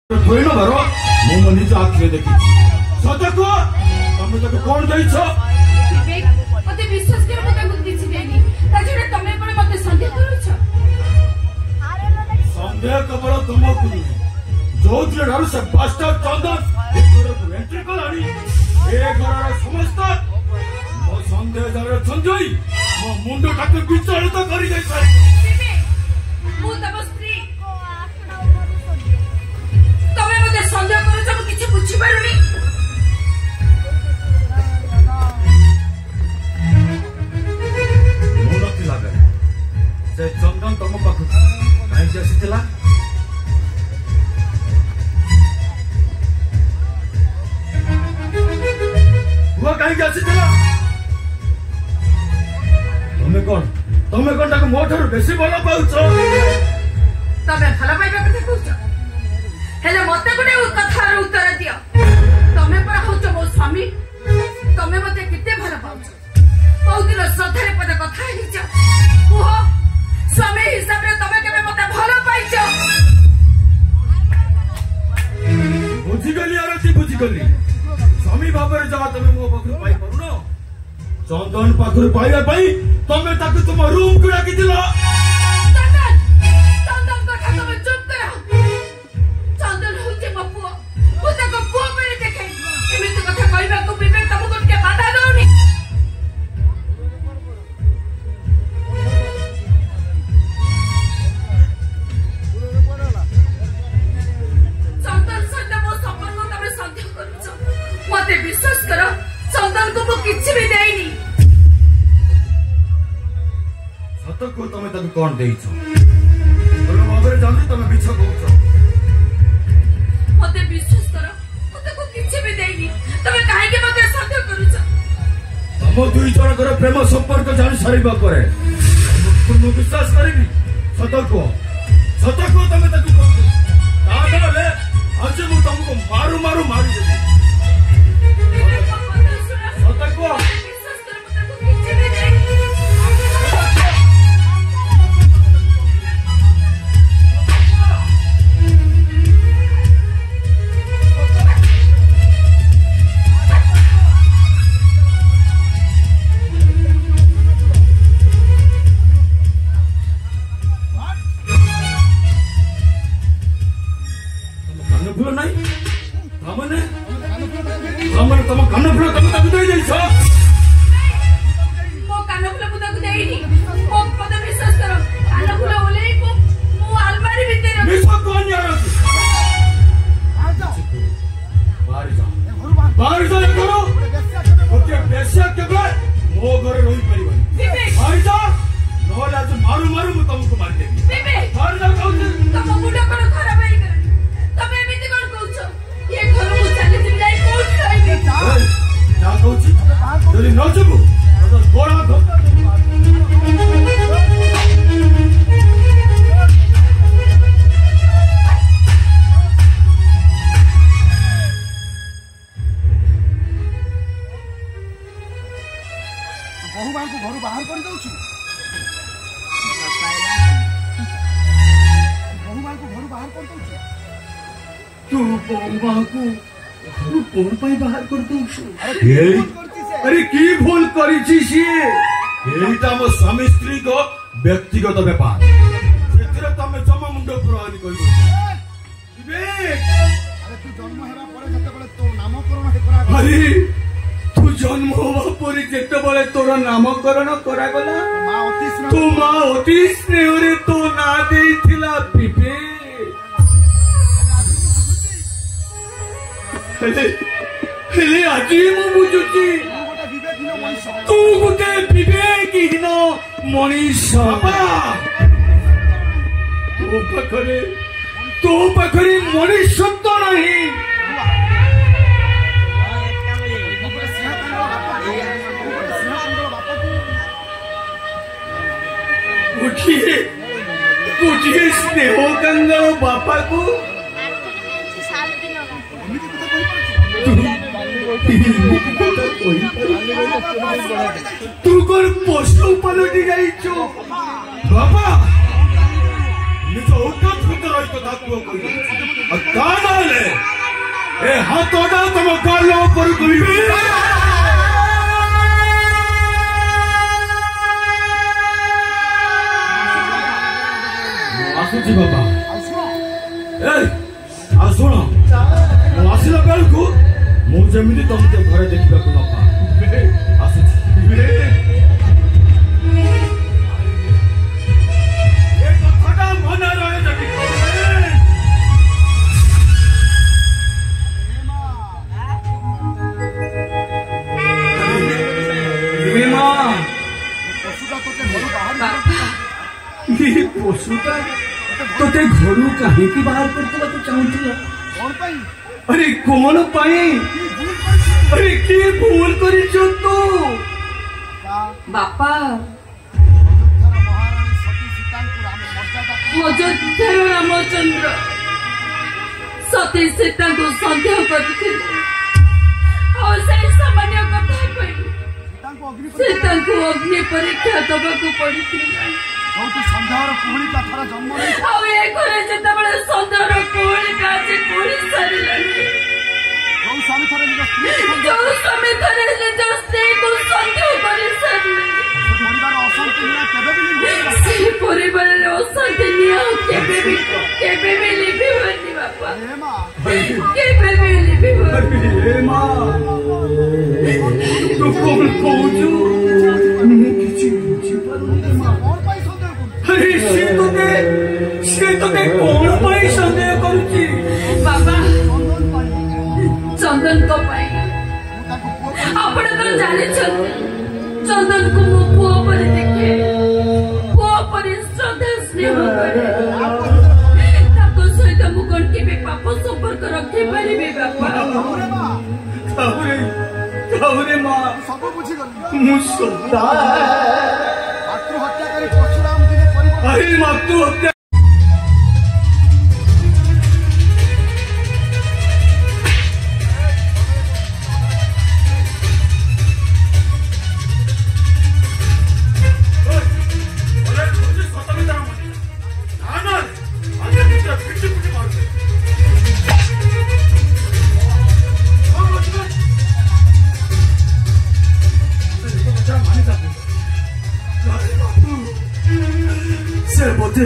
କହିଲ ବାର ମୁଁ ମୋ ନିଜ ଆଖିରେ ଦେଖିଛି। ସତ କୁହ ତମେ ତାକୁ କଣ ଦେଇଛ? ମତେ ବିଶ୍ୱାସ କର ମୁଁ ତାକୁ କିଛି ଦେଇନି। ତାଛଡ଼ା ତମେ କଣ ମତେ ସନ୍ଦେହ କରୁଛ? ସନ୍ଦେହ କେବଳ ତୁମକୁ ନୁହେଁ, ଯୋଉଥିରେ ଠାରୁ ସେ ବାଷ୍ଟର ଚନ୍ଦନ ଏ ଘରକୁ ଏଣ୍ଟ୍ରି କଲାଣି ଏ ଘରର ସମସ୍ତ ମୋ ସନ୍ଦେହ ଜାଲରେ ଛନ୍ଦିଆଇ ମୋ ମୁଣ୍ଡଟାକୁ ବିଚଳିତ କରିଦେଇଥାଏ। ମୁଁ ତମ ସ୍ତ୍ରୀ, ତମେ ମତେ ସନ୍ଦେହ କରୁଛ, ମୁଁ କିଛି ବୁଝିପାରୁନି। ମୁଁ ନଥିଲା ବେଳେ ସେ ଚନ୍ଦନ ତମ ପାଖକୁ କାହିଁକି ଆସିଥିଲା? କାହିଁକି ଆସିଥିଲା? ତମେ କଣ ତାକୁ ମୋ ଠାରୁ ବେଶୀ ଭଲ ପାଉଛ? ତମେ ଭଲ ପାଇବା କଥା କହୁଛ, ହେଲେ ମତେ ଗୋଟେ କଥାର ଉତ୍ତର ଦିଅ। ତମେ ପରା ହଉଛ ମୋ ସ୍ୱାମୀ, ତମେ ମତେ କେତେ ଭଲ ପାଉଛ? କୋଉଦିନ ଶ୍ରଦ୍ଧାରେ ପଦେ କଥା ହେଇଛ? କୁହ, ସ୍ୱାମୀ ହିସାବରେ ତମେ କେବେ ମତେ ଭଲ ପାଇଛ? ବୁଝିଗଲି ଆରତୀ, ବୁଝିଗଲି। ସ୍ୱାମୀ ଭାବରେ ଯାହା ତମେ ମୋ ପାଖରୁ ପାଇପାରୁନ, ଚନ୍ଦନ ପାଖରୁ ପାଇବା ପାଇଁ ତମେ ତାକୁ ତୁମ ରୁମକୁ ଡାକିଥିଲ। ଚନ୍ଦନ କଥା ତମେ ଚୁପ୍ କର। ଚନ୍ଦନ ହଉଛି ମୋ ପୁଅ, ମୁଁ ତାକୁ ପୁଅ ପରି ଦେଖେ। ଏମିତି କଥା କହିବାକୁ ବିବେକ ତମକୁ ଟିକେ ବାଧା ଦଉନି? ଚନ୍ଦନ ସହିତ ମୋ ସମ୍ପର୍କ ତମେ ସନ୍ଦେହ କରୁଛ। ମତେ ବିଶ୍ୱାସ କର, ଚନ୍ଦନକୁ ମୁଁ କିଛି ବି ଦେଇନି। ସତ କୁହ ତମେ ତାକୁ କଣ ଦେଇଛ? ଭଲ ଭାବରେ ଜାଣି ତମେ ମିଛ କହୁଛ। ମତେ ବିଶ୍ୱାସ କର, ମୁଁ ତାକୁ କିଛି ବି ଦେଇନି। ତମେ କାହିଁକି ମତେ ସନ୍ଦେହ କରୁଛ? ତମ ଦୁଇ ଜଣଙ୍କର ପ୍ରେମ ସମ୍ପର୍କ ଜାଣି ସାରିବା ପରେ ମୁଁ ବିଶ୍ୱାସ କରିବି। ସତ କୁହ ତମେ ତାକୁ କଣ ଦେଇଛ? ତାହେଲେ ଆଜି ମୁଁ ତମକୁ ମାରୁ ମାରୁ ମାରିଦେବି। ସତ କୁହ। ତମ କାନଫୁଲ ତମେ ତାକୁ ଦେଇଛ? ମୋ କାନଫୁଲ ମୁଁ ତାକୁ ଦେଇନି। ମତେ ବିଶ୍ୱାସ କର, କାନଫୁଲ ଓହ୍ଲେଇ ମୁଁ ଆଲମାରି ଭିତରେ ବେଶ୍ୟା କେବେ ମୋ ଘରେ ରହିପାରିବନି। ନହେଲେ ଆଜି ମାରୁ ମାରୁ ମୁଁ ତମକୁ ମାରିଦେବି। ତମ ମୁଣ୍ଡ କଣ ଖରାପ ହେଇଗଲାଣି? ତମେ ଏମିତି କଣ କହୁଛ? ଏ ଘର ମୁଁ ଚାଲିଯିବି, ଯାଇ କୋଉଠି ରହିବି? ଯାହା କହୁଛି ଯଦି ନ ଯିବୁ ଗୋଳା ଧୋକା ବହୁ ମାଙ୍କୁ ଘରୁ ବାହାର କରିଦଉଛୁ। ବହୁ ମାଙ୍କୁ ଘରୁ ବାହାର କରିଦଉଛୁ। ତୁ ବହୁ ମାଙ୍କୁ ଘରୁ କଣ ପାଇଁ ବାହାର କରିଦଉଛୁ? ଆରେ କି ଭୁଲ କରିଛି ସିଏ? ଏଇଟା ମୋ ସ୍ୱାମୀ ସ୍ତ୍ରୀଙ୍କ ବ୍ୟକ୍ତିଗତ ବ୍ୟାପାର, ସେଥିରେ ତମେ ଜମା ମୁଣ୍ଡ ପୁରାନି କହିବ। ତୁ ଜନ୍ମ ହେବା ପରେ ଯେତେବେଳେ ତୋ ନାମକରଣ କରାଗଲା, ତୁ ଜନ୍ମ ହେବା ପରେ ଯେତେବେଳେ ତୋର ନାମକରଣ କରାଗଲା, ତୋ ମା ଅତି ସ୍ନେହରେ ତୋ ନାଁ ଦେଇଥିଲା ବିବେକ। ହେଲେ ଆଜି ମୁଁ ବୁଝୁଛି ତୁ ଗୋଟେ ବିବେକହୀନ ମଣିଷ। ତୋ ପାଖରେ ମଣିଷତ୍ୱ ନାହିଁ। ଗୋଟିଏ ସ୍ନେହ କାଙ୍ଗାଳ ବାପାକୁ ତୁ କଣ ପଶୁ ପାଲଟି ଯାଇଛୁ? ବାବା ନିଜ ଉପସ୍ଥିତ ରହି କଥା କୁହ କହିବି ଆଉ ତା ନହେଲେ ଏ ହାତଟା ତମ ଗାଲ ଉପରକୁ ଆସୁଛି ବାବା। ଆଉ ଶୁଣ ମୁଁ ଆସିଲା ବେଳକୁ ମୁଁ ଯେମିତି ତମକୁ ଘରେ ଦେଖିବାକୁ ନ ପାଏ ଆସୁଛି। ଏ କଥାଟା ମନେ ରହେ ଯଦି ପଶୁଟା ତତେ ଘରୁ କାହିଁକି ବାହାର କରିଦେବାକୁ ଚାହୁଁଥିଲ? अरे कौन पाए? अरे की भूल करी जो तू बापा अयोध्या रामचंद्र सती सीता को सन्देह करते सामान्य कथा कही सीता को अग्नि परीक्षा दबाक पड़ी ସନ୍ଦେହର କୁହୁଳିଟା ଥରେ ଜନ୍ମ ଆଉ ଏ ଘରେ ଯେତେବେଳେ ସନ୍ଦେହର କୁହୁଳିଟା ଆଜି କୁହୁଳି ସାରିଲାଣି ଯୋଉ ସ୍ୱାମୀ ଥରେ ନିଜ ସ୍ତ୍ରୀକୁ ସନ୍ଦେହ କରି ସାରିଲେଣି ପରିବାର ଅଶାନ୍ତି ନିଆଁ କେବେ ବି ସେ ପରିବାରରେ ଅଶାନ୍ତି ନିଆଁ କେବେ ବି ଲିଭିବନି ବାପା କେବେ ବି ଲିଭିବନି। ତୁ କଣ କହୁଛୁ? ମୁଁ କିଛି ବୁଝିପାରୁନି ମା। अरे से तोते कौन पाई संदेह करुची? बाबा चंदन को पाई आपण तो जाने चंदन को मो पुओ पर देखे पुओ पर श्रद्धा स्नेह करे ताको सहित मु कोन के पाप संपर्क रखे परिबे बापा। काहुरे मां सब बुझी गली मु सदा आत्महत्या करी परशुराम दिने परिवार अरे मातृ हत्या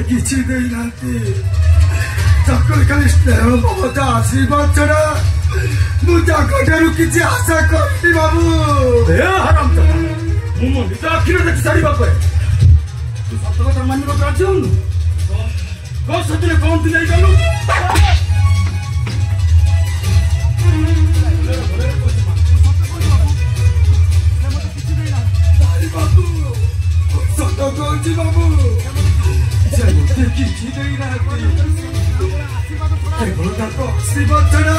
किसी नहीं नाती खाली स्नेह ममता आशीर्वाद छड़ा मुझे किसी आशा करती बाबू। हराम मु निज आखिर देखी सारी तू सत कथा मानक राजी हूँ कौन सतरे कौन तू नहीं गलु सत कहूँ बाबू किसी नहीं आशीर्वाद छड़ा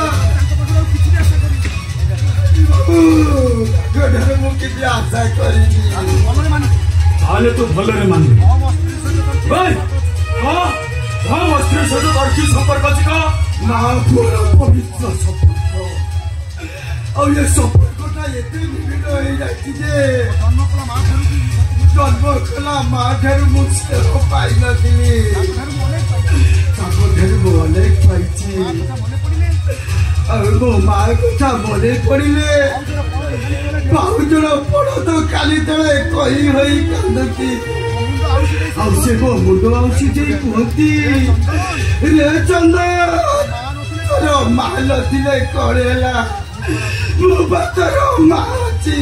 मुझे आशा करी तो भलरे मान स्त्री सहित तार कि संपर्क अच्छी का ना पूरा पवित्र संपर्क और ये संपर्कटा एते निबिड़ हो जाती जे जन्म कला माँ ठारू मु स्नेह पाई नथिली अनेक पाई मो माँ कथा मन पड़े पाउजर पड़ तो काली तले कही हई कांदती से मो मुंड आउसी कहती रे चंदन तोर माँ नथिले कड़ेला मो बातर माँ अच्छी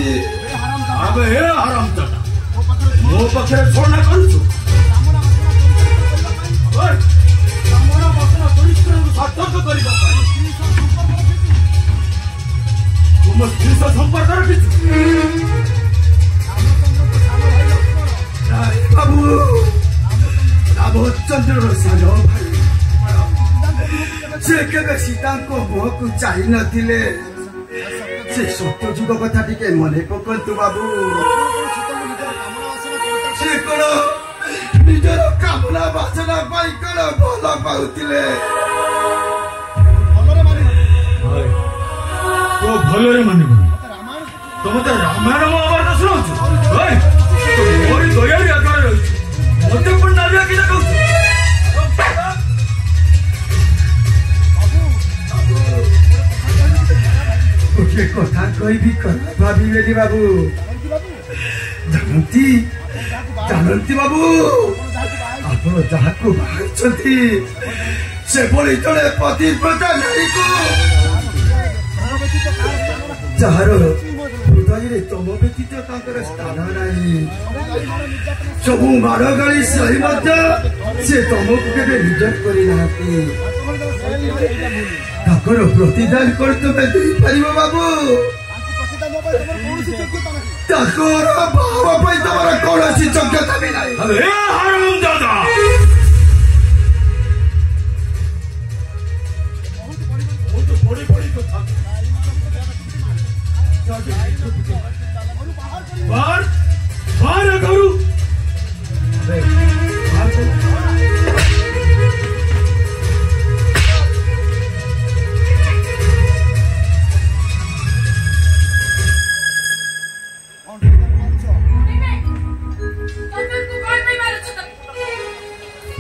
अबे हे हराम दादा मो पक्षे छोड़ना करूँ सतर्क करने तुम स्त्री संपर्क रखी बाबू रामचंद्र सान भाई से केवे सीता मुह को चाही नथिले से सत्यजुग कथा टिके मन पकड़तु बाबू से कौन निजर कामना बासना पाई कौन भल पाउथिले तो भलरे मानिबो तुम तो रामायण महाभारत शुणाउछु मोरी दयारी आकार मत पण नालिया कि कहू गोटे कथा कहबी खराब भाविबेनी बाबू जानती जानती बाबू ଆପଣ ଯାହାକୁ ବାହାରିଛନ୍ତି ସେଭଳି ଜଣେ ପତିବ୍ରତା ନାରୀକୁ ଯାହାର ହୃଦୟରେ ତମ ବ୍ୟତୀତ ତାଙ୍କର ସ୍ଥାନ ନାହିଁ ସବୁ ମାଡ଼ ଗାଳି ସହି ମଧ୍ୟ ସେ ତମକୁ କେବେ ରିଜେକ୍ଟ କରିନାହାନ୍ତି ତାଙ୍କର ପ୍ରତିଦାନ କରି ତୁମେ ଦେଇପାରିବ ବାବୁ ତାଙ୍କର ଭାବ ପାଇଁ ତମର କୌଣସି ଯୋଗ୍ୟତା ବି ନାହିଁ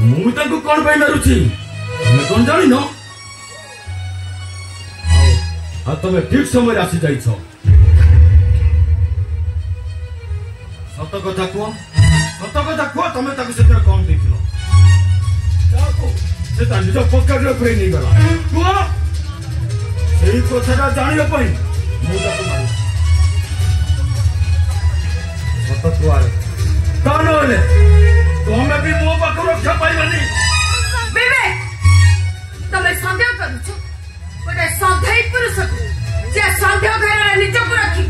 ମୁଁ ତାଙ୍କୁ କଣ ପାଇଁ ମାରୁଛି ତମେ କଣ ଜାଣିନ ଆଉ ତମେ ଠିକ ସମୟରେ ଆସି ଯାଇଛ ସତ କଥା କୁହ ତମେ ତାକୁ ସେଥିରେ କଣ ଦେଇଥିଲ ସେ ତା ନିଜ ପକେଟରେ ପୁରେଇ ନେଇଗଲା କୁହ ସେଇ କଥାଟା ଜାଣିବା ପାଇଁ ମୁଁ ତାକୁ ମାରୁଛି ସତ କୁହ ତା ନହେଲେ ତମେ ବି ମୋ ପାଖରୁ ରକ୍ଷା ପାଇବାନି ତମେ ସନ୍ଦେହ କରୁଛ ଗୋଟେ ସନ୍ଦେହୀ ପୁରୁଷକୁ ଯେ ସନ୍ଦେହ ଘରରେ ନିଜକୁ ରଖି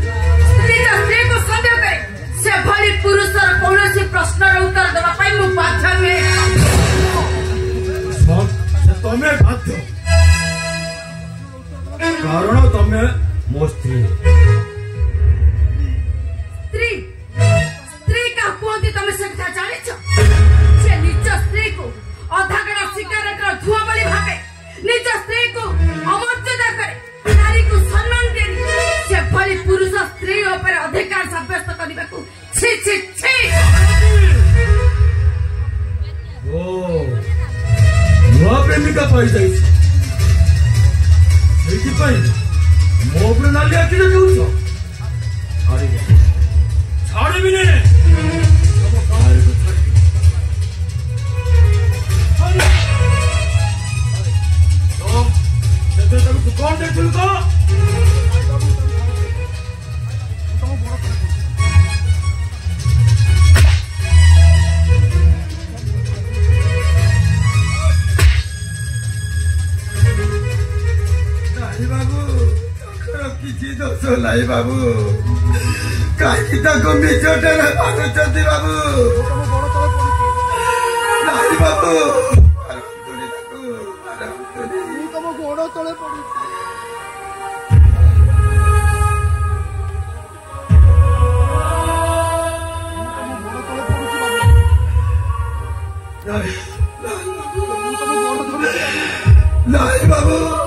ନିଜ ସ୍ତ୍ରୀକୁ ସନ୍ଦେହ କରେ ସେଭଳି ପୁରୁଷର କୌଣସି ପ୍ରଶ୍ନର ଉତ୍ତର ଦେବା ପାଇଁ ମୁଁ ବାଧ୍ୟ ନୁହେଁ ତମେ ବାଧ୍ୟ କାରଣ ତମେ ମୋ ସ୍ତ୍ରୀ କାହା କୁହନ୍ତି ତମେ ସେ କଥା ଜାଣିଛ ସେ ନିଜ ସ୍ତ୍ରୀକୁ ଅଧାଗଣା ସିଗାରେଟର ଧୂଆଁ ଭଳି ଭାବେ ନିଜ ସ୍ତ୍ରୀକୁ ଅମର୍ଯ୍ୟାଦା କରେ ନାରୀକୁ ସମ୍ମାନ ଦିଏନି ସେଭଳି ପୁରୁଷ ସ୍ତ୍ରୀ ଉପରେ ଅଧିକାର ସାବ୍ୟସ୍ତ କରିବାକୁ ଛି ଛି ଛି ନୂଆ ପ୍ରେମିକା ପାଇଯାଇଛି ସେଇଥିପାଇଁ ମୋ ଉପରେ ନାଲି ଆଖି ଦେଖାଉଛ ଛାଡ଼ିବିନି ତୁ କଣ ଦେଇଥିଲୁ ତ ବାବୁ ତାଙ୍କର କିଛି ଦୋଷ ନାହିଁ ବାବୁ କାହିଁକି ତାକୁ ମିଛଟାରେ ମାରୁଛନ୍ତି ବାବୁ ନାହିଁ ବାବୁ ଗୋଡ଼ ତଳେ ପଡୁଛି ନାହିଁ ବାବୁ